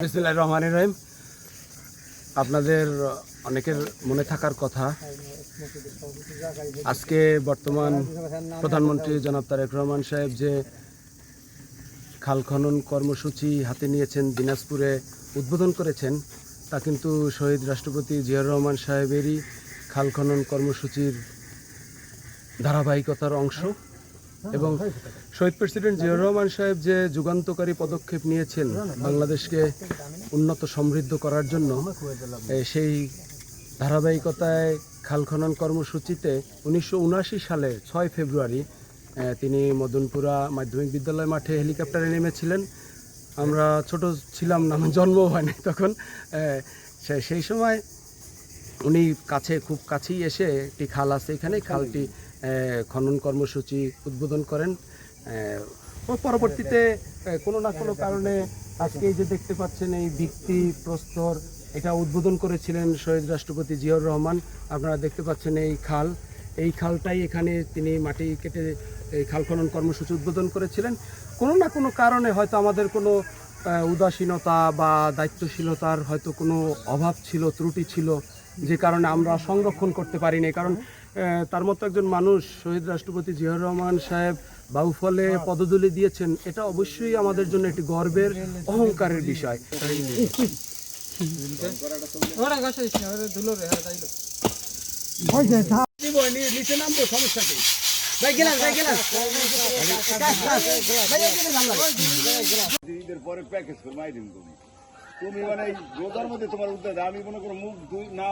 বিসমিল্লাহির রহমানির রহিম। আপনাদের অনেকের মনে থাকার কথা, আজকে বর্তমান প্রধানমন্ত্রী জনাব তারেক রহমান সাহেব যে খাল খনন কর্মসূচি হাতে নিয়েছেন, দিনাজপুরে উদ্বোধন করেছেন, তা কিন্তু শহীদ রাষ্ট্রপতি জিয়াউর রহমান সাহেবেরই খাল খনন কর্মসূচির ধারাবাহিকতার অংশ। এবং শহীদ প্রেসিডেন্ট জিয়াউর রহমান সাহেব যে যুগান্তকারী পদক্ষেপ নিয়েছেন বাংলাদেশকে উন্নত সমৃদ্ধ করার জন্য, সেই ধারাবাহিকতায় খাল খনন কর্মসূচিতে 1979 সালে 6 ফেব্রুয়ারি তিনি মদনপুরা মাধ্যমিক বিদ্যালয় মাঠে হেলিকপ্টারে নেমেছিলেন। আমরা ছোট ছিলাম না, আমার জন্মও হয়নি তখন। সেই সময় উনি খুব কাছেই এসে একটি খাল আছে, এখানে খালটি খনন কর্মসূচি উদ্বোধন করেন। পরবর্তীতে কোনো না কোনো কারণে আজকে এই যে দেখতে পাচ্ছেন এই ভিত্তি প্রস্তর, এটা উদ্বোধন করেছিলেন শহীদ রাষ্ট্রপতি জিয়াউর রহমান। আপনারা দেখতে পাচ্ছেন এই খালটাই এখানে তিনি মাটি কেটে এই খাল খনন কর্মসূচি উদ্বোধন করেছিলেন। কোনো না কোনো কারণে হয়তো আমাদের কোনো উদাসীনতা বা দায়িত্বশীলতার হয়তো কোনো অভাব ছিল, ত্রুটি ছিল, যে কারণে আমরা সংরক্ষণ করতে পারিনি। কারণ তার মতো একজন মানুষ শহীদ রাষ্ট্রপতি জিয়াউর রহমান সাহেব বাউফলে পদধূলি দিয়েছেন, এটা অবশ্যই আমাদের জন্য একটি গর্বের, অহংকারের বিষয়। নিচে নামবো, সমস্যা কি? ঈদের পরে প্যাকেজ করে মাই দিন তুমি মানে রোজার মধ্যে তোমার উদ্যোগ আমি মনে করো মুখ না